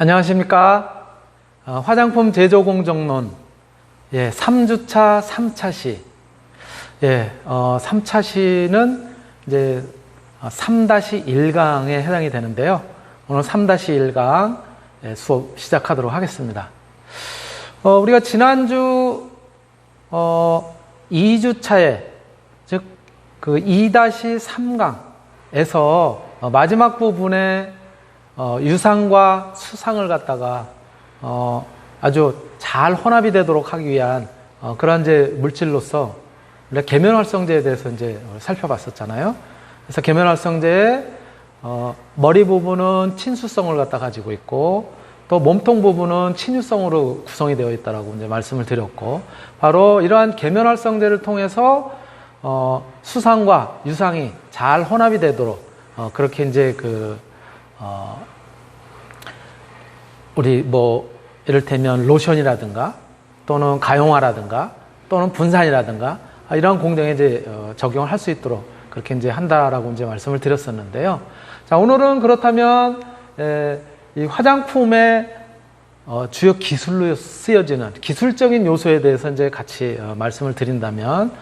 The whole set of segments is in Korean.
안녕하십니까. 화장품 제조 공정론 3주차 3차 시. 3차 시는 이제 3-1강에 해당이 되는데요. 오늘 3-1강 수업 시작하도록 하겠습니다. 우리가 지난주 2주차에 즉 그 2-3강에서 마지막 부분에 유상과 수상을 갖다가 아주 잘 혼합이 되도록 하기 위한 그러한 이제 물질로서 우리가 계면활성제에 대해서 이제 살펴봤었잖아요. 그래서 계면활성제의 머리 부분은 친수성을 갖다 가지고 있고 또 몸통 부분은 친유성으로 구성이 되어 있다라고 이제 말씀을 드렸고, 바로 이러한 계면활성제를 통해서 수상과 유상이 잘 혼합이 되도록 그렇게 이제 우리 이를테면 로션이라든가 또는 가용화라든가 또는 분산이라든가 이런 공정에 이제 적용을 할 수 있도록 그렇게 이제 한다라고 이제 말씀을 드렸었는데요. 자, 오늘은 그렇다면 이 화장품의 주요 기술로 쓰여지는 기술적인 요소에 대해서 이제 같이 말씀을 드린다면,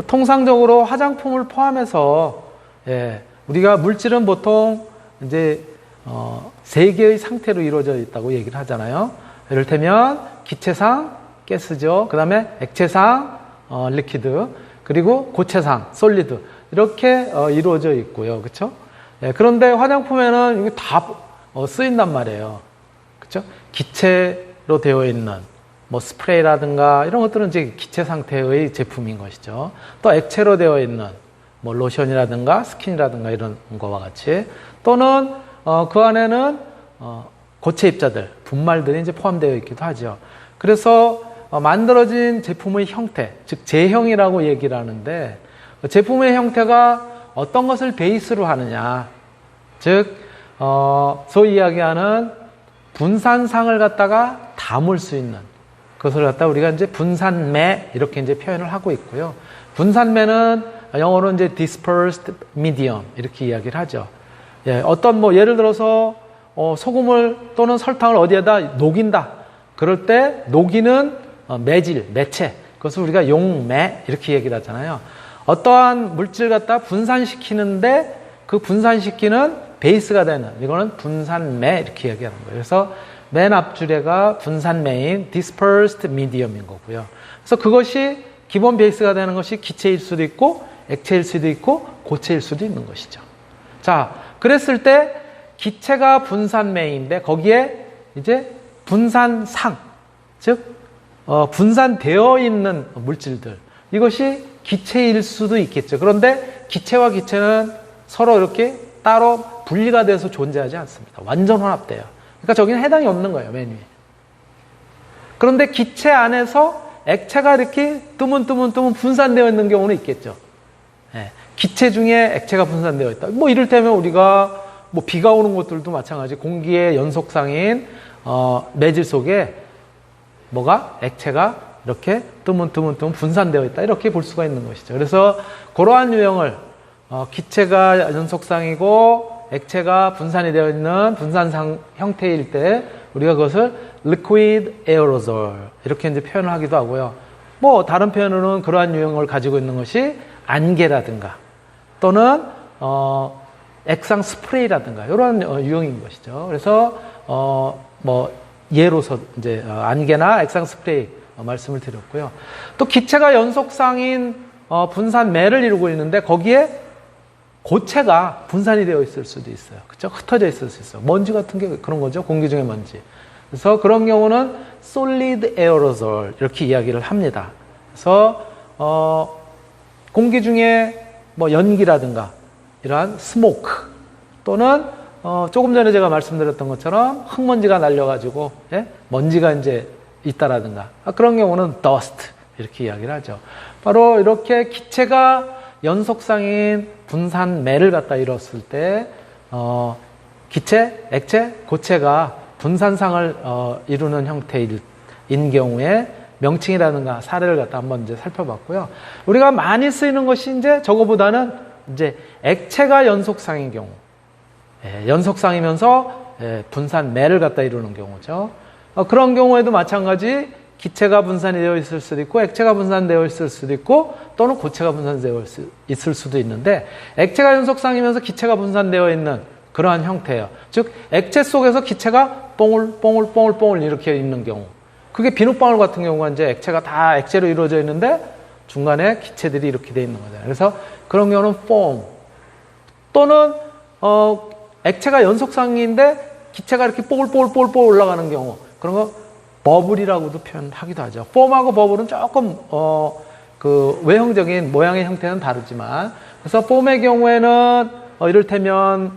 통상적으로 화장품을 포함해서 우리가 물질은 보통 이제 세 개의 상태로 이루어져 있다고 얘기를 하잖아요. 이를테면 기체상, 가스죠. 그 다음에 액체상, 리퀴드, 그리고 고체상, 솔리드, 이렇게 이루어져 있고요. 그렇죠? 그런데 화장품에는 이게 다 쓰인단 말이에요. 그렇죠? 기체로 되어 있는 스프레이라든가 이런 것들은 이제 기체 상태의 제품인 것이죠. 또 액체로 되어 있는 로션이라든가 스킨이라든가 이런 거와 같이, 또는 그 안에는 고체 입자들, 분말들이 이제 포함되어 있기도 하죠. 그래서 만들어진 제품의 형태, 즉 제형이라고 얘기를 하는데, 제품의 형태가 어떤 것을 베이스로 하느냐, 즉 소위 이야기하는 분산상을 갖다가 담을 수 있는 그것을 갖다 우리가 이제 분산매 이렇게 이제 표현을 하고 있고요. 분산매는 영어로 이제 dispersed medium 이렇게 이야기를 하죠. 어떤 예를 들어서 소금을 또는 설탕을 어디에다 녹인다. 그럴 때 녹이는 매질, 매체, 그것을 우리가 용매 이렇게 얘기를 하잖아요. 어떠한 물질 갖다 분산시키는데 그 분산시키는 베이스가 되는, 이거는 분산매 이렇게 얘기하는 거예요. 그래서 맨 앞줄에가 분산매인 dispersed medium인 거고요. 그래서 그것이 기본 베이스가 되는 것이 기체일 수도 있고 액체일 수도 있고 고체일 수도 있는 것이죠. 자, 그랬을 때 기체가 분산매인데 거기에 이제 분산상, 즉 분산되어 있는 물질들, 이것이 기체일 수도 있겠죠. 그런데 기체와 기체는 서로 이렇게 따로 분리가 돼서 존재하지 않습니다. 완전 혼합돼요. 그러니까 저기는 해당이 없는 거예요, 맨 위에. 그런데 기체 안에서 액체가 이렇게 뜨문뜨문 분산되어 있는 경우는 있겠죠. 기체 중에 액체가 분산되어 있다. 이를테면 우리가 비가 오는 것들도 마찬가지, 공기의 연속상인 매질 속에 액체가 이렇게 뜨문뜨문 분산되어 있다, 이렇게 볼 수가 있는 것이죠. 그래서 그러한 유형을 기체가 연속상이고 액체가 분산이 되어 있는 분산상 형태일 때 우리가 그것을 liquid aerosol 이렇게 이제 표현을 하기도 하고요. 다른 표현으로는 그러한 유형을 가지고 있는 것이 안개라든가 또는 액상 스프레이라든가 이런 유형인 것이죠. 그래서 예로서 이제 안개나 액상 스프레이 말씀을 드렸고요. 또 기체가 연속상인 분산매를 이루고 있는데 거기에 고체가 분산이 되어 있을 수도 있어요. 그렇죠? 흩어져 있을 수 있어요. 먼지 같은 게 그런 거죠. 공기 중에 먼지. 그래서 그런 경우는 solid aerosol 이렇게 이야기를 합니다. 그래서 공기 중에 연기라든가 이러한 smoke, 또는 조금 전에 제가 말씀드렸던 것처럼 흙먼지가 날려가지고 먼지가 이제 있다라든가 그런 경우는 dust 이렇게 이야기를 하죠. 바로 이렇게 기체가 연속상인 분산매를 갖다 이뤘을 때 기체, 액체, 고체가 분산상을 이루는 형태인 경우에 명칭이라든가 사례를 갖다 한번 이제 살펴봤고요. 우리가 많이 쓰이는 것이 이제 저거보다는 이제 액체가 연속상인 경우, 연속상이면서 분산매를 갖다 이루는 경우죠. 그런 경우에도 마찬가지 기체가 분산이 되어 있을 수도 있고 액체가 분산되어 있을 수도 있고 또는 고체가 분산되어 있을 수도 있는데 액체가 연속상이면서 기체가 분산되어 있는 그러한 형태예요. 즉 액체 속에서 기체가 뽕을 이렇게 있는 경우, 그게 비눗방울 같은 경우가 이제 액체가 다 액체로 이루어져 있는데 중간에 기체들이 이렇게 돼 있는 거잖아요. 그래서 그런 경우는 폼, 또는 액체가 연속상인데 기체가 이렇게 뽀글 올라가는 경우, 그런 거 버블이라고도 표현하기도 하죠. 폼하고 버블은 조금 그 외형적인 모양의 형태는 다르지만, 그래서 폼의 경우에는 이를테면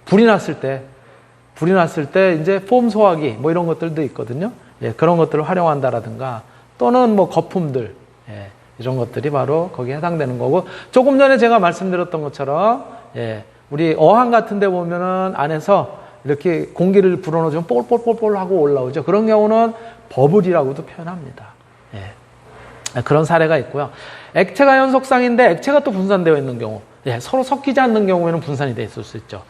불이 났을 때 이제 폼 소화기 뭐 이런 것들도 있거든요. 예, 그런 것들을 활용한다라든가, 또는 뭐 거품들, 예, 이런 것들이 바로 거기에 해당되는 거고, 조금 전에 제가 말씀드렸던 것처럼, 예, 우리 어항 같은 데 보면은 안에서 이렇게 공기를 불어넣으면 뽀글 하고 올라오죠. 그런 경우는 버블이라고도 표현합니다. 예, 그런 사례가 있고요. 액체가 연속상인데 액체가 또 분산되어 있는 경우, 예, 서로 섞이지 않는 경우에는 분산이 되어 있을 수 있죠.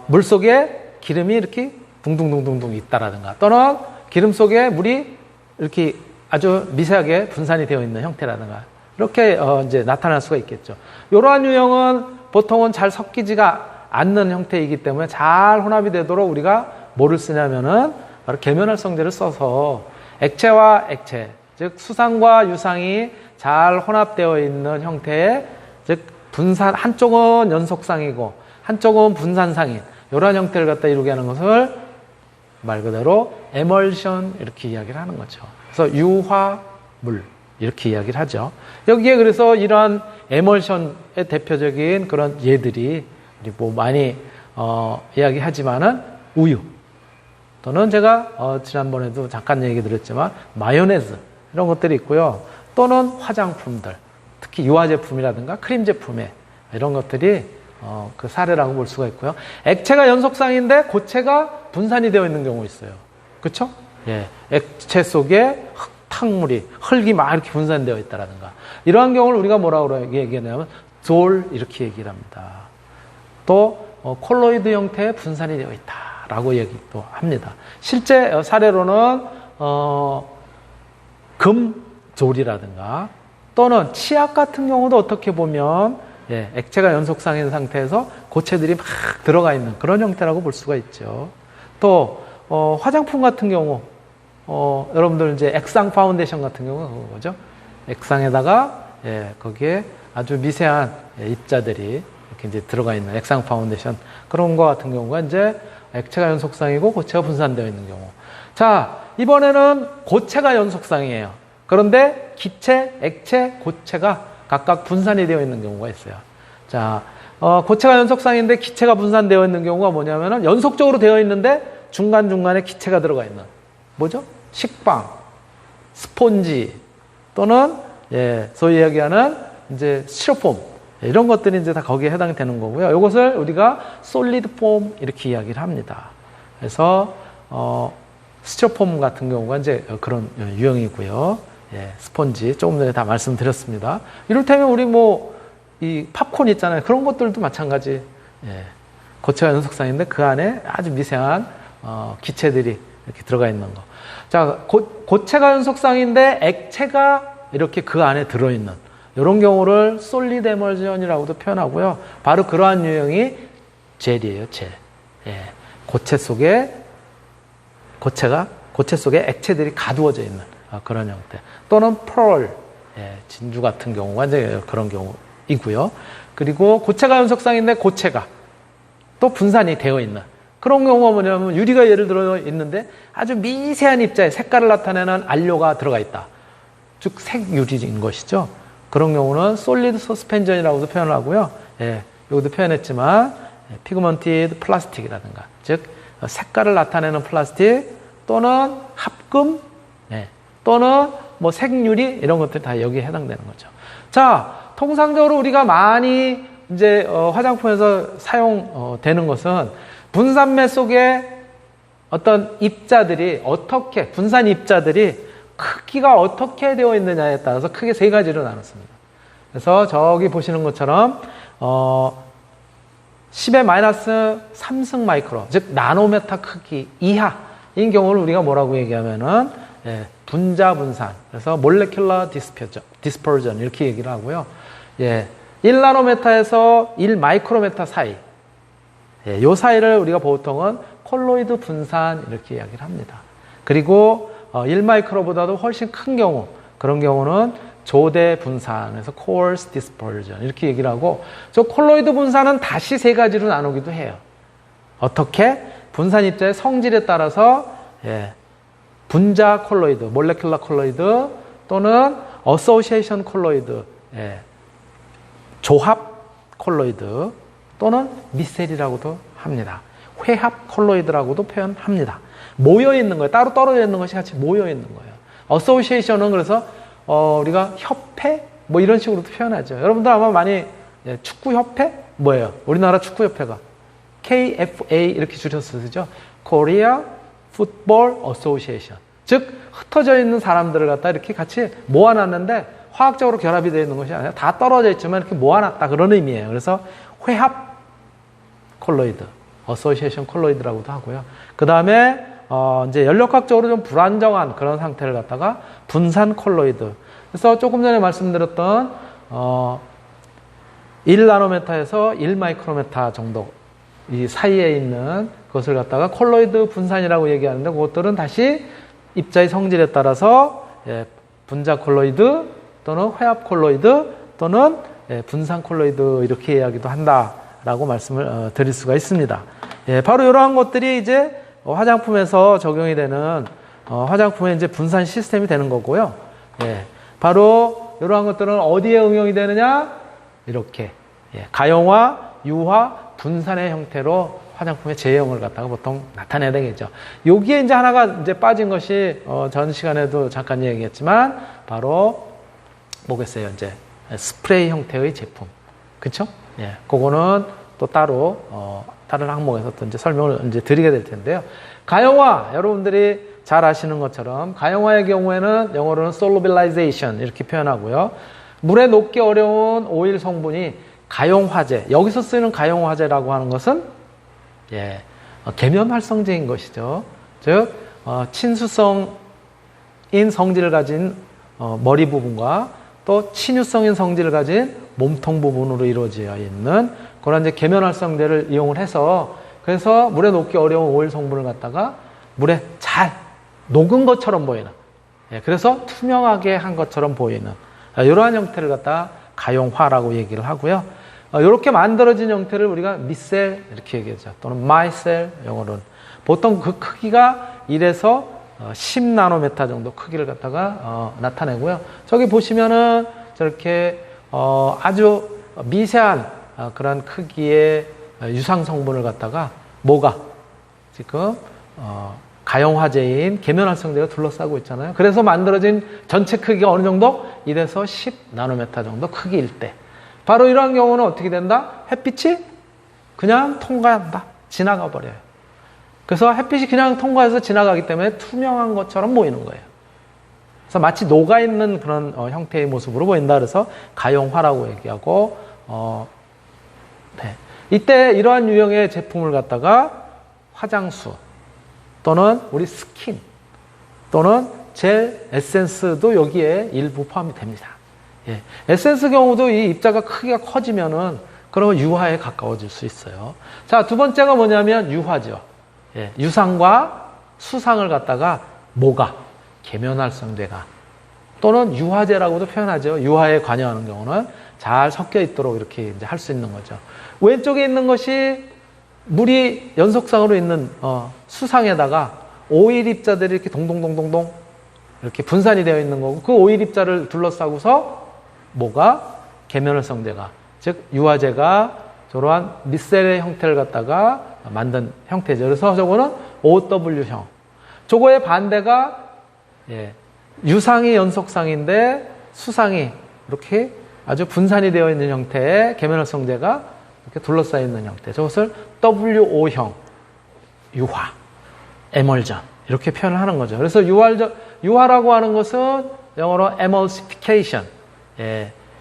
물 속에 기름이 이렇게 둥둥 있다라든가, 또는 기름 속에 물이 이렇게 아주 미세하게 분산이 되어 있는 형태라든가, 이렇게 이제 나타날 수가 있겠죠. 이러한 유형은 보통은 잘 섞이지가 않는 형태이기 때문에 잘 혼합이 되도록 우리가 뭐를 쓰냐면은 바로 계면활성제를 써서 액체와 액체, 즉 수상과 유상이 잘 혼합되어 있는 형태의, 즉 분산, 한쪽은 연속상이고 한쪽은 분산상인 이런 형태를 갖다 이루게 하는 것을 말 그대로 에멀션 이렇게 이야기를 하는 거죠. 그래서 유화물 이렇게 이야기를 하죠. 여기에 그래서 이러한 에멀션의 대표적인 그런 예들이 뭐 많이 이야기하지만은 우유, 또는 제가 지난번에도 잠깐 얘기 드렸지만 마요네즈 이런 것들이 있고요. 또는 화장품들, 특히 유화 제품이라든가 크림 제품에 이런 것들이 그 사례라고 볼 수가 있고요. 액체가 연속상인데 고체가 분산이 되어 있는 경우 있어요. 그렇죠? 예, 액체 속에 흙이 막 이렇게 분산되어 있다라든가, 이러한 경우를 우리가 뭐라고 얘기하냐면 돌 이렇게 얘기를 합니다. 또 콜로이드 형태의 분산이 되어 있다라고 얘기도 합니다. 실제 사례로는 금졸이라든가 또는 치약 같은 경우도 어떻게 보면, 예, 액체가 연속상인 상태에서 고체들이 막 들어가 있는 그런 형태라고 볼 수가 있죠. 또 화장품 같은 경우, 여러분들 이제 액상 파운데이션 같은 경우가 그거죠. 액상에다가, 예, 거기에 아주 미세한 입자들이 이렇게 이제 들어가 있는 액상 파운데이션, 그런 거 같은 경우가 이제 액체가 연속상이고 고체가 분산되어 있는 경우. 자, 이번에는 고체가 연속상이에요. 그런데 기체, 액체, 고체가 각각 분산이 되어 있는 경우가 있어요. 자, 고체가 연속상인데 기체가 분산되어 있는 경우가 뭐냐면은 연속적으로 되어 있는데 중간중간에 기체가 들어가 있는, 뭐죠? 식빵, 스폰지, 또는, 예, 소위 이야기하는 이제 스티로폼, 이런 것들이 이제 다 거기에 해당이 되는 거고요. 이것을 우리가 솔리드 폼 이렇게 이야기를 합니다. 그래서 스티로폼 같은 경우가 이제 그런 유형이고요. 예, 스펀지 조금 전에 다 말씀드렸습니다. 이를테면 우리 뭐 이 팝콘 있잖아요. 그런 것들도 마찬가지. 예, 고체가 연속상인데 그 안에 아주 미세한 기체들이 이렇게 들어가 있는 거. 자, 고체가 연속상인데 액체가 이렇게 그 안에 들어있는 이런 경우를 솔리드 에멀전이라고도 표현하고요. 바로 그러한 유형이 젤이에요, 젤. 예, 고체 속에 액체들이 가두어져 있는 그런 형태. 또는 펄, 예, 진주 같은 경우가 이제 그런 경우이고요. 그리고 고체가 연속상인데 고체가 또 분산이 되어 있는 그런 경우가 뭐냐면, 유리가 예를 들어 있는데 아주 미세한 입자에 색깔을 나타내는 안료가 들어가 있다. 즉 색유리인 것이죠. 그런 경우는 솔리드 서스펜전이라고도 표현을 하고요. 예, 여기도 표현했지만 피그먼티드 플라스틱이라든가, 즉 색깔을 나타내는 플라스틱, 또는 합금, 예, 또는 뭐 색유리, 이런 것들이 다 여기에 해당되는 거죠. 자, 통상적으로 우리가 많이 이제 화장품에서 사용되는 것은 분산매 속에 어떤 입자들이 어떻게, 분산 입자들이 크기가 어떻게 되어 있느냐에 따라서 크게 세 가지로 나눴습니다. 그래서 저기 보시는 것처럼 10의 마이너스 3승 마이크로, 즉 나노메타 크기 이하인 경우를 우리가 뭐라고 얘기하면은 분자 분산, 그래서 몰레큘러 디스퍼전 이렇게 얘기를 하고요. 1나노메타에서 1 마이크로메타 사이, 요 사이를 우리가 보통은 콜로이드 분산 이렇게 이야기를 합니다. 그리고 1 마이크로보다도 훨씬 큰 경우, 그런 경우는 조대 분산에서 coarse dispersion 이렇게 얘기를 하고, 저 콜로이드 분산은 다시 세 가지로 나누기도 해요. 어떻게? 분산 입자의 성질에 따라서 분자 콜로이드, 몰레큘러 콜로이드 또는 어소시에이션 콜로이드, 조합 콜로이드 또는 미셀이라고도 합니다. 회합 콜로이드라고도 표현합니다. 모여 있는 거예요. 따로 떨어져 있는 것이 같이 모여 있는 거예요. 어소시에이션은 그래서 우리가 협회 뭐 이런 식으로도 표현하죠. 여러분들 아마 많이 축구 협회 뭐예요? 우리나라 축구 협회가 KFA 이렇게 줄여서 쓰죠. Korea Football Association. 즉 흩어져 있는 사람들을 갖다 이렇게 같이 모아놨는데 화학적으로 결합이 되어 있는 것이 아니라 다 떨어져 있지만 이렇게 모아놨다 그런 의미예요. 그래서 회합 콜로이드, 어소시에이션 콜로이드라고도 하고요. 그 다음에 이제 연력학적으로 좀 불안정한 그런 상태를 갖다가 분산 콜로이드. 그래서 조금 전에 말씀드렸던 1나노메타에서 1 마이크로메타 정도 이 사이에 있는 것을 갖다가 콜로이드 분산이라고 얘기하는데, 그것들은 다시 입자의 성질에 따라서 분자 콜로이드 또는 회합 콜로이드 또는 분산 콜로이드 이렇게 이야기도 한다라고 말씀을 드릴 수가 있습니다. 바로 이러한 것들이 이제 화장품에서 적용이 되는 화장품의 이제 분산 시스템이 되는 거고요. 바로 이러한 것들은 어디에 응용이 되느냐? 이렇게 가용화, 유화, 분산의 형태로 화장품의 제형을 갖다가 보통 나타내야 되겠죠. 여기에 이제 하나가 이제 빠진 것이 전 시간에도 잠깐 얘기했지만 바로 뭐겠어요? 이제 스프레이 형태의 제품, 그렇죠? 그거는 또 따로 다른 항목에서 또 이제 설명을 이제 드리게 될 텐데요. 가용화, 여러분들이 잘 아시는 것처럼 가용화의 경우에는 영어로는 solubilization 이렇게 표현하고요. 물에 녹기 어려운 오일 성분이 가용화제, 여기서 쓰는 가용화제라고 하는 것은 계면 활성제인 것이죠. 즉 친수성인 성질을 가진 머리 부분과 또 친유성인 성질을 가진 몸통 부분으로 이루어져 있는 그런 이제 계면 활성제를 이용을 해서, 그래서 물에 녹기 어려운 오일 성분을 갖다가 물에 잘 녹은 것처럼 보이는, 그래서 투명하게 한 것처럼 보이는 이러한 형태를 갖다가 가용화라고 얘기를 하고요. 이렇게 만들어진 형태를 우리가 미셀 이렇게 얘기하죠. 또는 마이셀, 영어로는 보통 그 크기가 1에서 10나노메타 정도 크기를 갖다가 나타내고요. 저기 보시면은 저렇게 아주 미세한 그런 크기의 유상 성분을 갖다가 뭐가 지금 가용화제인 계면활성제가 둘러싸고 있잖아요. 그래서 만들어진 전체 크기가 어느 정도? 1에서 10나노메타 정도 크기일 때, 바로 이러한 경우는 어떻게 된다? 햇빛이 그냥 통과한다. 지나가 버려요. 그래서 햇빛이 그냥 통과해서 지나가기 때문에 투명한 것처럼 보이는 거예요. 그래서 마치 녹아있는 그런 형태의 모습으로 보인다. 그래서 가용화라고 얘기하고, 이때 이러한 유형의 제품을 갖다가 화장수 또는 우리 스킨 또는 젤, 에센스도 여기에 일부 포함이 됩니다. 에센스 경우도 이 입자가 크기가 커지면은 그러면 유화에 가까워질 수 있어요. 자, 두 번째가 뭐냐면 유화죠. 유상과 수상을 갖다가 뭐가? 계면활성제가 또는 유화제라고도 표현하죠. 유화에 관여하는 경우는 잘 섞여 있도록 이렇게 이제 할 수 있는 거죠. 왼쪽에 있는 것이 물이 연속상으로 있는 수상에다가 오일 입자들이 이렇게 동동동동동 이렇게 분산이 되어 있는 거고, 그 오일 입자를 둘러싸고서 뭐가? 계면활성제가, 즉 유화제가 저러한 미셀의 형태를 갖다가 만든 형태죠. 그래서 저거는 OW형. 저거의 반대가 유상이 연속상인데 수상이 이렇게 아주 분산이 되어 있는 형태의 계면활성제가 이렇게 둘러싸여 있는 형태. 저것을 WO형 유화, 에멀전 이렇게 표현을 하는 거죠. 그래서 유화라고 하는 것은 영어로 emulsification,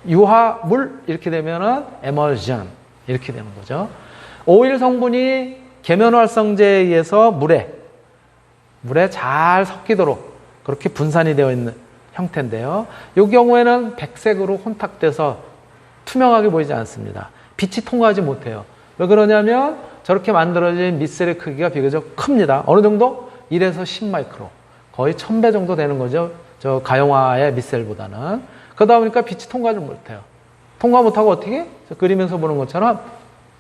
유화물 이렇게 되면은 emulsion 이렇게 되는 거죠. 오일 성분이 계면활성제에 의해서 물에 잘 섞이도록 그렇게 분산이 되어 있는 형태인데요. 이 경우에는 백색으로 혼탁돼서 투명하게 보이지 않습니다. 빛이 통과하지 못해요. 왜 그러냐면 저렇게 만들어진 미셀의 크기가 비교적 큽니다. 어느 정도? 1에서 10마이크로. 거의 1000배 정도 되는 거죠. 저 가용화의 미셀보다는. 그러다 보니까 빛이 통과를 못해요. 통과 못하고 어떻게? 그림에서 보는 것처럼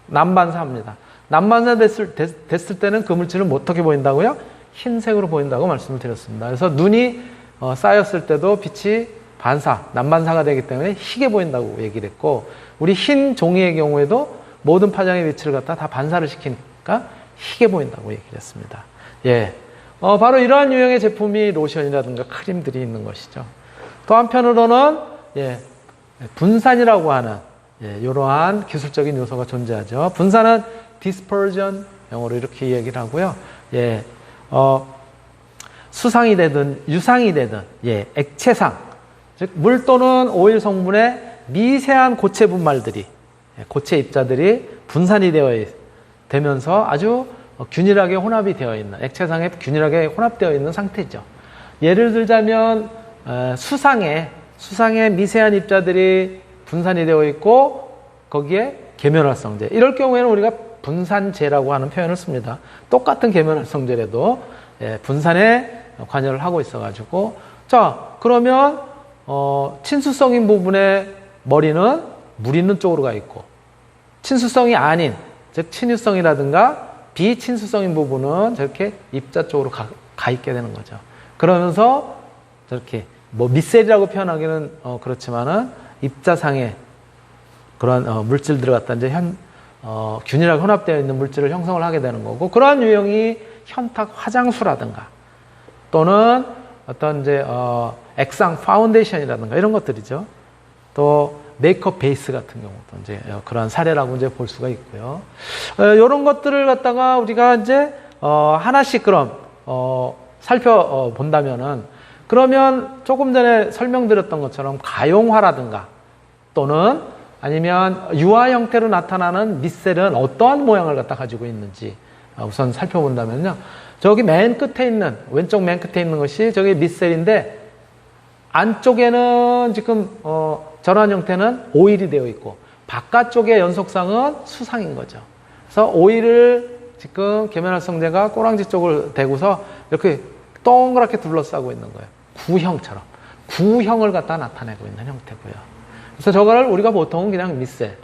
난반사합니다. 난반사 됐을 때는 그 물질은 어떻게 보인다고요? 흰색으로 보인다고 말씀을 드렸습니다. 그래서 눈이 쌓였을 때도 빛이 난반사가 되기 때문에 희게 보인다고 얘기를 했고, 우리 흰 종이의 경우에도 모든 파장의 위치를 갖다 다 반사를 시키니까 희게 보인다고 얘기를 했습니다. 예. 바로 이러한 유형의 제품이 로션이라든가 크림들이 있는 것이죠. 또 한편으로는, 예, 분산이라고 하는, 예, 이러한 기술적인 요소가 존재하죠. 분산은 dispersion, 영어로 이렇게 얘기를 하고요. 예, 수상이 되든 유상이 되든, 예, 액체상, 즉, 물 또는 오일 성분의 미세한 고체 분말들이, 고체 입자들이 분산이 되면서 아주 균일하게 혼합이 되어 있는, 액체상에 균일하게 혼합되어 있는 상태죠. 예를 들자면 수상에 미세한 입자들이 분산이 되어 있고 거기에 계면활성제, 이럴 경우에는 우리가 분산제라고 하는 표현을 씁니다. 똑같은 계면활성제라도 분산에 관여를 하고 있어가지고, 자, 그러면 친수성인 부분의 머리는 물 있는 쪽으로 가 있고, 친수성이 아닌, 즉 친유성이라든가 비친수성인 부분은 저렇게 입자 쪽으로 가 있게 되는 거죠. 그러면서 저렇게 미셀이라고 표현하기는 그렇지만은 입자상의 그런 물질들을 갖다 이제 균일하게 혼합되어 있는 물질을 형성을 하게 되는 거고, 그러한 유형이 현탁 화장수라든가 또는 어떤 이제 액상 파운데이션이라든가 이런 것들이죠. 또 메이크업 베이스 같은 경우도 이제 그런 사례라고 이제 볼 수가 있고요. 이런 것들을 갖다가 우리가 이제 하나씩 그럼 살펴본다면은, 그러면 조금 전에 설명드렸던 것처럼 가용화라든가 또는 아니면 유화 형태로 나타나는 미셀은 어떠한 모양을 갖다 가지고 있는지 우선 살펴본다면요. 저기 맨 끝에 있는, 왼쪽 맨 끝에 있는 것이 저기 미셀인데, 안쪽에는 지금 저러한 형태는 오일이 되어 있고 바깥쪽의 연속상은 수상인 거죠. 그래서 오일을 지금 계면활성제가 꼬랑지 쪽을 대고서 이렇게 동그랗게 둘러싸고 있는 거예요. 구형처럼. 구형을 갖다 나타내고 있는 형태고요. 그래서 저거를 우리가 보통은 그냥 미셀.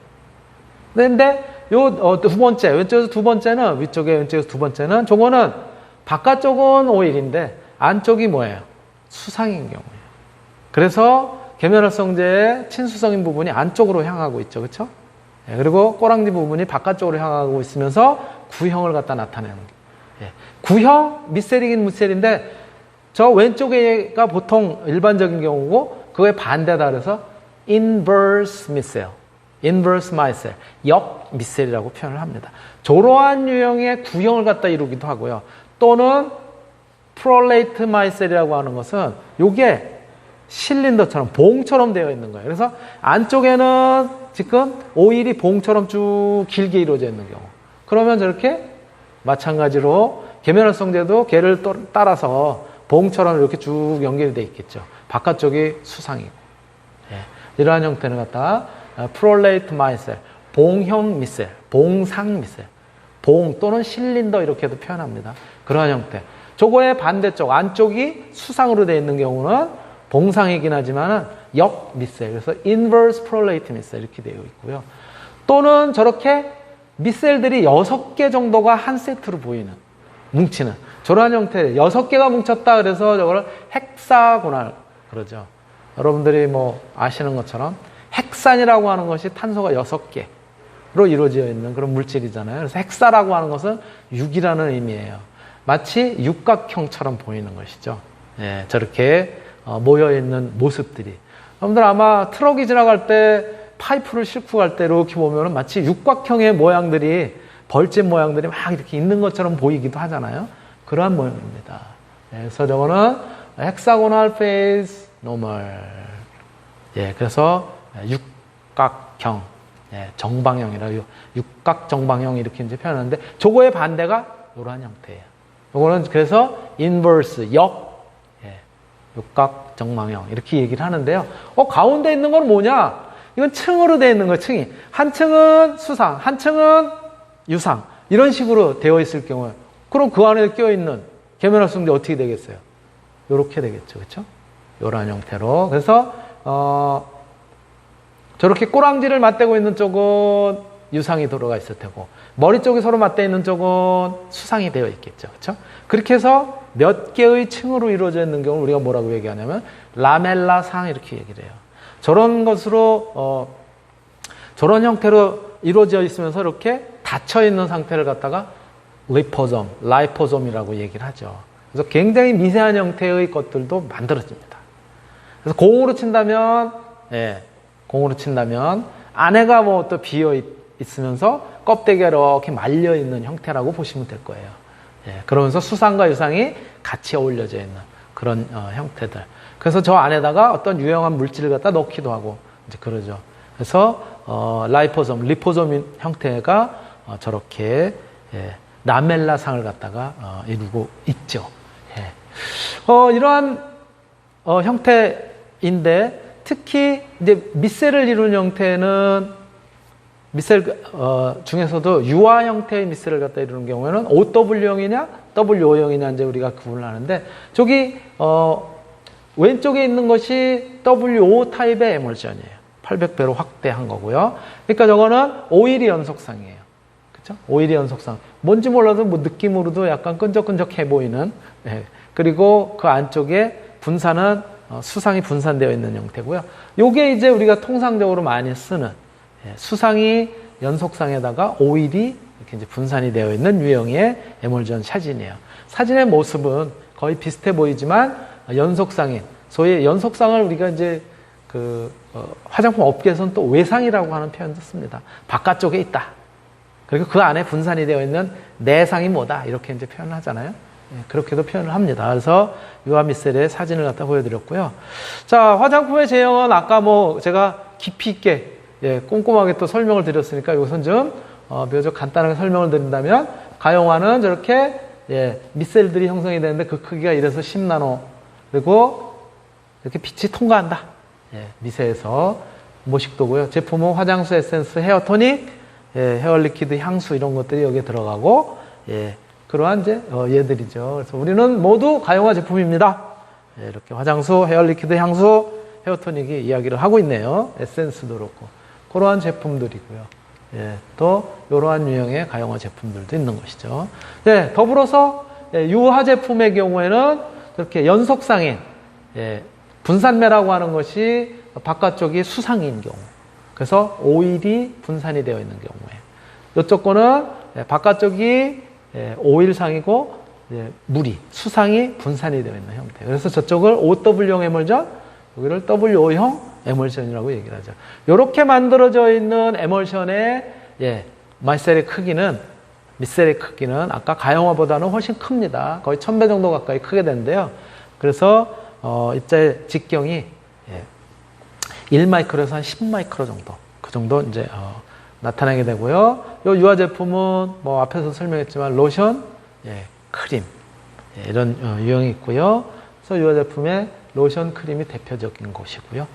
근데 요 두 번째, 왼쪽에서 두 번째는, 위쪽에 왼쪽에서 두 번째는, 저거는 바깥쪽은 오일인데 안쪽이 뭐예요? 수상인 경우예요. 그래서 계면활성제의 친수성인 부분이 안쪽으로 향하고 있죠. 그렇죠? 예, 그리고 꼬랑지 부분이 바깥쪽으로 향하고 있으면서 구형을 갖다 나타내는 거예요. 예, 구형 미셀이긴 미셀인데 저 왼쪽에가 보통 일반적인 경우고 그거의 반대다 그래서 inverse 미셀, inverse 미셀, 역 미셀이라고 표현을 합니다. 저러한 유형의 구형을 갖다 이루기도 하고요. 또는 프롤레이트 미셀이라고 하는 것은 요게 실린더처럼 봉처럼 되어 있는 거예요. 그래서 안쪽에는 지금 오일이 봉처럼 쭉 길게 이루어져 있는 경우, 그러면 저렇게 마찬가지로 계면활성제도 걔를 따라서 봉처럼 이렇게 쭉 연결이 되어 있겠죠. 바깥쪽이 수상이고, 예, 이러한 형태는 갖다 프롤레이트 미셀, 봉형 미셀, 봉상 미셀, 봉 또는 실린더 이렇게도 표현합니다. 그러한 형태. 저거의 반대쪽 안쪽이 수상으로 되어 있는 경우는 봉상이긴 하지만은 역 미셀, 그래서 inverse prolate 미셀 이렇게 되어 있고요. 또는 저렇게 미셀들이 6개 정도가 한 세트로 보이는, 뭉치는 저러한 형태, 6개가 뭉쳤다 그래서 저거를 헥사고날 그러죠. 여러분들이 뭐 아시는 것처럼 헥산이라고 하는 것이 탄소가 6개로 이루어져 있는 그런 물질이잖아요. 그래서 헥사라고 하는 것은 6이라는 의미예요. 마치 육각형처럼 보이는 것이죠. 예, 저렇게 모여있는 모습들이. 여러분들 아마 트럭이 지나갈 때 파이프를 싣고 갈 때 이렇게 보면 마치 육각형의 모양들이, 벌집 모양들이 막 이렇게 있는 것처럼 보이기도 하잖아요. 그러한 모양입니다. 그래서 저거는 헥사고널 페이스 노멀. 예, 그래서 육각형 정방형이라 육각 정방형 이렇게 이제 표현하는데 저거의 반대가 이러한 형태예요. 요거는 그래서 인버스 육각 정방형 이렇게 얘기를 하는데요. 가운데 있는 건 뭐냐? 이건 층으로 되어 있는 거예요. 층이 한 층은 수상, 한 층은 유상 이런 식으로 되어 있을 경우에 그럼 그 안에 끼어 있는 계면활성제 어떻게 되겠어요? 이렇게 되겠죠, 그렇죠? 이러한 형태로 그래서 저렇게 꼬랑지를 맞대고 있는 쪽은 유상이 들어가 있을 테고 머리 쪽이 서로 맞대 있는 쪽은 수상이 되어 있겠죠. 그렇죠? 그렇게 해서 몇 개의 층으로 이루어져 있는 경우를 우리가 뭐라고 얘기하냐면 라멜라상 이렇게 얘기를 해요. 저런 것으로 저런 형태로 이루어져 있으면서 이렇게 닫혀 있는 상태를 갖다가 라이포솜이라고 얘기를 하죠. 그래서 굉장히 미세한 형태의 것들도 만들어집니다. 그래서 공으로 친다면 안에가 뭐 또 비어 있으면서 껍데기가 이렇게 말려 있는 형태라고 보시면 될 거예요. 그러면서 수상과 유상이 같이 어울려져 있는 그런 형태들. 그래서 저 안에다가 어떤 유용한 물질을 갖다 넣기도 하고 이제 그러죠. 그래서 리포솜 형태가 저렇게 라멜라상을 갖다가 이루고 있죠. 이러한 형태인데 특히 이제 밑셀을 이루는 형태는 밑셀 중에서도 유화 형태의 밑셀을 갖다 이루는 경우에는 OW형이냐 WO형이냐 이제 우리가 구분을 하는데 저기 왼쪽에 있는 것이 WO 타입의 에멀전이에요. 800배로 확대한 거고요. 그러니까 저거는 오일이 연속상이에요. 그렇죠? 오일이 연속상. 뭔지 몰라도 뭐 느낌으로도 약간 끈적끈적해 보이는. 그리고 그 안쪽에 분산은 수상이 분산되어 있는 형태고요. 요게 이제 우리가 통상적으로 많이 쓰는 수상이 연속상에다가 오일이 이렇게 이제 분산이 되어 있는 유형의 에멀전 사진이에요. 사진의 모습은 거의 비슷해 보이지만 연속상인 소위 연속상을 우리가 이제 화장품 업계에서는 또 외상이라고 하는 표현도 씁니다. 바깥쪽에 있다. 그리고 그 안에 분산이 되어 있는 내상이 뭐다 이렇게 이제 표현을 하잖아요. 그렇게도 표현을 합니다. 그래서 유화 밑셀의 사진을 갖다 보여드렸고요. 자, 화장품의 제형은 아까 뭐 제가 깊이 있게 꼼꼼하게 또 설명을 드렸으니까 이것은 좀 비교적 간단하게 설명을 드린다면 가용화는 저렇게 밑셀들이 형성이 되는데 그 크기가 이래서 10나노 그리고 이렇게 빛이 통과한다. 미세에서 모식도고요. 제품은 화장수, 에센스, 헤어토닉, 헤어 리퀴드, 향수 이런 것들이 여기에 들어가고 그러한 이제 얘들이죠. 그래서 우리는 모두 가용화 제품입니다. 이렇게 화장수, 헤어 리퀴드, 향수, 헤어토닉이 이야기를 하고 있네요. 에센스도 그렇고 그러한 제품들이고요. 또 이러한 유형의 가용화 제품들도 있는 것이죠. 더불어서 유화 제품의 경우에는 이렇게 연속상인 분산매라고 하는 것이 바깥쪽이 수상인 경우. 그래서 오일이 분산이 되어 있는 경우에 이쪽 거는 바깥쪽이 오일상이고 물이 수상이 분산이 되어 있는 형태. 그래서 저쪽을 OW형 에멀전, 여기를 WO형 에멀전이라고 얘기를 하죠. 이렇게 만들어져 있는 에멀션의 밑셀의 크기는 아까 가용화보다는 훨씬 큽니다. 거의 1000배 정도 가까이 크게 되는데요. 그래서 입자의 직경이 1마이크로에서 한 10마이크로 정도 그 정도 이제 나타나게 되고요. 이 유화 제품은 뭐 앞에서 설명했지만 로션, 크림 이런 유형이 있고요. 그래서 유화 제품의 로션, 크림이 대표적인 것이고요.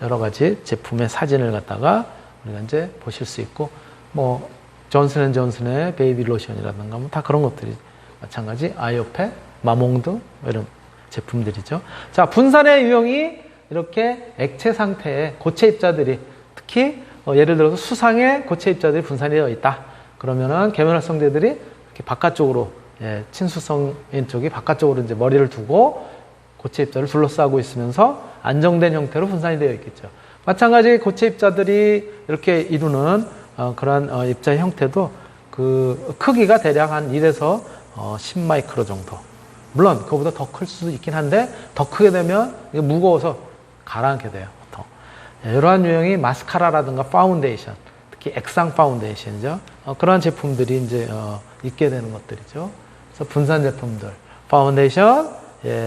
여러 가지 제품의 사진을 갖다가 우리가 이제 보실 수 있고 뭐 존슨앤존슨의 베이비 로션이라든가 뭐 다 그런 것들이 마찬가지 아이오페, 마몽드 이런 제품들이죠. 자, 분산의 유형이 이렇게 액체 상태의 고체 입자들이 특히 예를 들어서 수상의 고체 입자들이 분산이 되어 있다. 그러면은 계면활성제들이 이렇게 바깥쪽으로 친수성인 쪽이 바깥쪽으로 이제 머리를 두고 고체 입자를 둘러싸고 있으면서 안정된 형태로 분산이 되어 있겠죠. 마찬가지 고체 입자들이 이렇게 이루는 그런 입자의 형태도 그 크기가 대략 한 1에서 10마이크로 정도. 물론 그거보다 더 클 수도 있긴 한데 더 크게 되면 이게 무거워서 가라앉게 돼요. 보통. 이러한 유형이 마스카라라든가 파운데이션, 특히 액상 파운데이션이죠. 그러한 제품들이 이제 있게 되는 것들이죠. 그래서 분산 제품들, 파운데이션,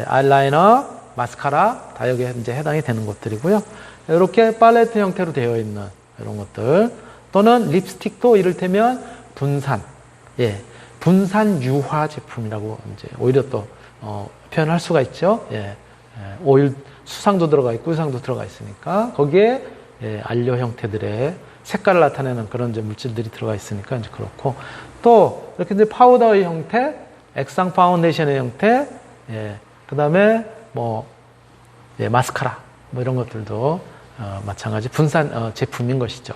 아이라이너, 마스카라 다 여기에 이제 해당이 되는 것들이고요. 이렇게 팔레트 형태로 되어 있는 이런 것들. 또는 립스틱도 이를테면 분산, 예, 분산 유화 제품이라고 이제 오히려 또 표현할 수가 있죠. 예, 오일 수상도 들어가 있고 유상도 들어가 있으니까 거기에 안료 형태들의 색깔을 나타내는 그런 이제 물질들이 들어가 있으니까 이제 그렇고, 또 이렇게 이제 파우더의 형태, 액상 파운데이션의 형태, 예, 그다음에 뭐 마스카라 뭐 이런 것들도 마찬가지 분산 제품인 것이죠.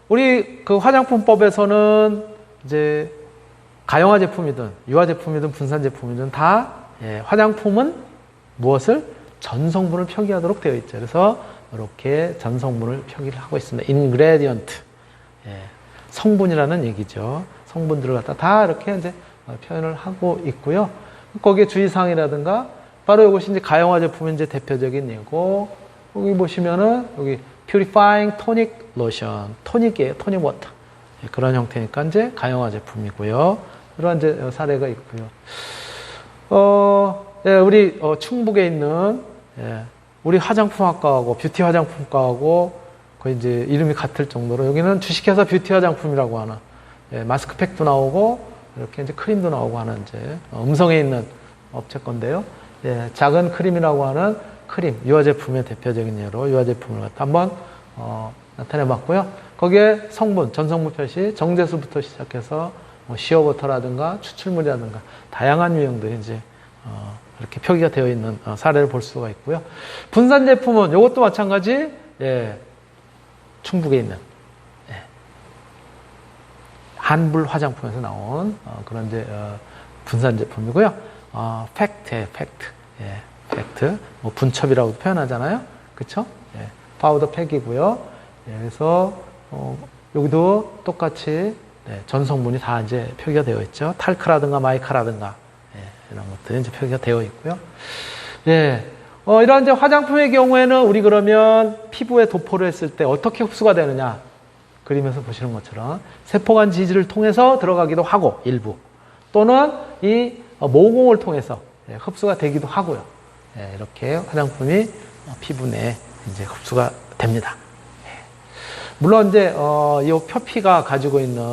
우리 그 화장품법에서는 이제 가용화 제품이든 유화 제품이든 분산 제품이든 다 화장품은 무엇을 전성분을 표기하도록 되어 있죠. 그래서 이렇게 전성분을 표기를 하고 있습니다. ingredient, 성분이라는 얘기죠. 성분들을 갖다 다 이렇게 이제 표현을 하고 있고요. 거기에 주의사항이라든가 바로 이것이 이제 가용화 제품의 이제 대표적인 예고, 여기 보시면은 여기 purifying tonic lotion, 토닉이에요, 토닉 워터. 그런 형태니까 이제 가용화 제품이고요. 이런 이제 사례가 있고요. 우리 충북에 있는 우리 화장품학과하고 뷰티 화장품과하고 거의 이제 이름이 같을 정도로, 여기는 주식회사 뷰티 화장품이라고 하는 마스크팩도 나오고 이렇게 이제 크림도 나오고 하는 이제 음성에 있는 업체 건데요. 작은 크림이라고 하는 크림 유화 제품의 대표적인 예로 유화 제품을 갖다 한번 나타내봤고요. 거기에 성분, 전성분 표시, 정제수부터 시작해서 뭐 시어버터라든가 추출물이라든가 다양한 유형들이 이제 이렇게 표기가 되어 있는 사례를 볼 수가 있고요. 분산 제품은 이것도 마찬가지, 충북에 있는 한불 화장품에서 나온 그런 이제 분산 제품이고요. 팩트예요, 팩트. 팩트. 뭐 분첩이라고 표현하잖아요. 그쵸? 파우더 팩이고요. 그래서 여기도 똑같이 전성분이 다 이제 표기가 되어 있죠. 탈크라든가 마이카라든가 이런 것들이 이제 표기가 되어 있고요. 이런 이제 화장품의 경우에는 우리 그러면 피부에 도포를 했을 때 어떻게 흡수가 되느냐, 그림에서 보시는 것처럼 세포간 지지를 통해서 들어가기도 하고 일부, 또는 이 모공을 통해서 흡수가 되기도 하고요. 이렇게 화장품이 피부 내에 이제 흡수가 됩니다. 물론 이제 이 표피가 가지고 있는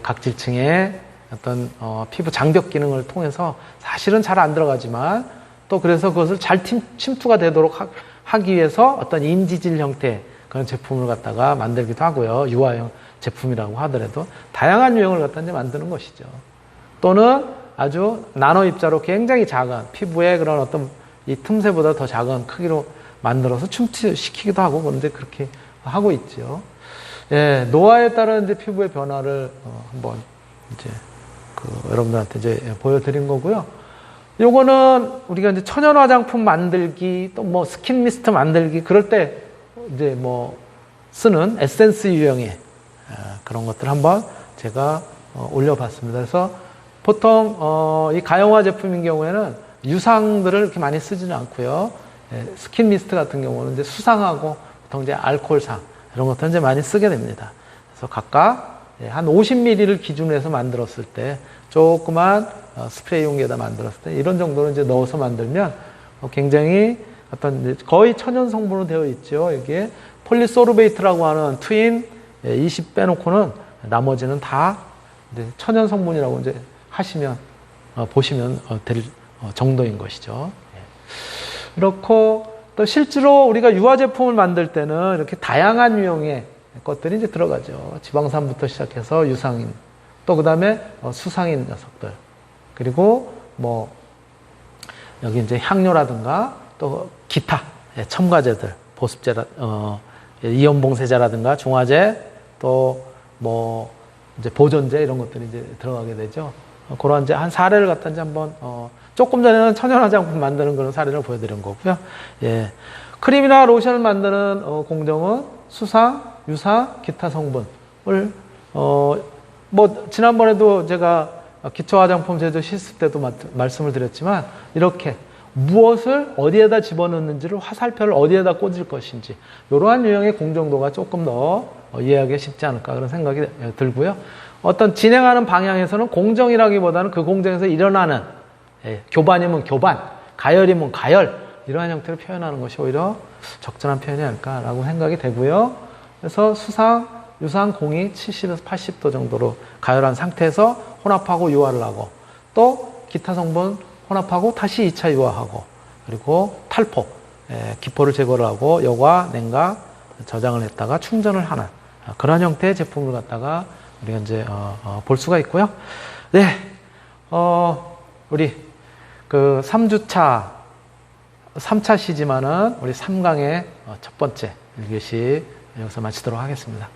각질층의 어떤 피부 장벽 기능을 통해서 사실은 잘 안 들어가지만, 또 그래서 그것을 잘 침투가 되도록 하기 위해서 어떤 인지질 형태 그런 제품을 갖다가 만들기도 하고요. 유화형 제품이라고 하더라도 다양한 유형을 갖다 이제 만드는 것이죠. 또는 아주 나노 입자로 굉장히 작은 피부의 그런 어떤 이 틈새보다 더 작은 크기로 만들어서 침투시키기도 하고, 그런데 그렇게 하고 있죠. 노화에 따른 이제 피부의 변화를 한번 이제 여러분들한테 이제 보여드린 거고요. 요거는 우리가 이제 천연 화장품 만들기, 또 뭐 스킨 미스트 만들기, 그럴 때 이제 뭐 쓰는 에센스 유형의 그런 것들 한번 제가 올려봤습니다. 그래서 보통 이 가용화 제품인 경우에는 유상들을 이렇게 많이 쓰지는 않고요. 스킨 미스트 같은 경우는 이제 수상하고 보통 이제 알코올상 이런 것들 이제 많이 쓰게 됩니다. 그래서 각각 한 50ml를 기준으로 해서 만들었을 때, 조그만 스프레이 용기에다 만들었을 때 이런 정도로 이제 넣어서 만들면 굉장히 어떤 거의 천연 성분으로 되어 있죠. 여기에 폴리소르베이트라고 하는 트윈 20 빼놓고는 나머지는 다 이제 천연 성분이라고 이제 하시면 보시면 될 정도인 것이죠. 그렇고 또 실제로 우리가 유화 제품을 만들 때는 이렇게 다양한 유형의 것들이 이제 들어가죠. 지방산부터 시작해서 유상인, 또 그 다음에 수상인 녀석들, 그리고 뭐 여기 이제 향료라든가 또 기타 첨가제들, 보습제라 이온봉쇄제라든가 중화제, 또 뭐 이제 보존제 이런 것들이 이제 들어가게 되죠. 그런 이제 한 사례를 갖다 이제 한번 조금 전에는 천연 화장품 만드는 그런 사례를 보여드린 거고요. 크림이나 로션을 만드는 공정은 수상, 유사, 기타 성분을 뭐 지난번에도 제가 기초 화장품 제조 실습 때도 말씀을 드렸지만, 이렇게 무엇을 어디에다 집어넣는지를 화살표를 어디에다 꽂을 것인지, 이러한 유형의 공정도가 조금 더 이해하기 쉽지 않을까 그런 생각이 들고요. 어떤 진행하는 방향에서는 공정이라기보다는 그 공정에서 일어나는 교반이면 교반, 가열이면 가열, 이러한 형태를 표현하는 것이 오히려 적절한 표현이 아닐까라고 생각이 되고요. 그래서 유사한 공이 70에서 80도 정도로 가열한 상태에서 혼합하고 유화를 하고, 또 기타 성분 혼합하고 다시 2차 유화하고, 그리고 탈포, 기포를 제거를 하고 여과, 냉각, 저장을 했다가 충전을 하는 그런 형태의 제품을 갖다가 우리가 이제 볼 수가 있고요. 네, 우리 그 3차 시지만은 우리 3강의 첫 번째 1교시 여기서 마치도록 하겠습니다.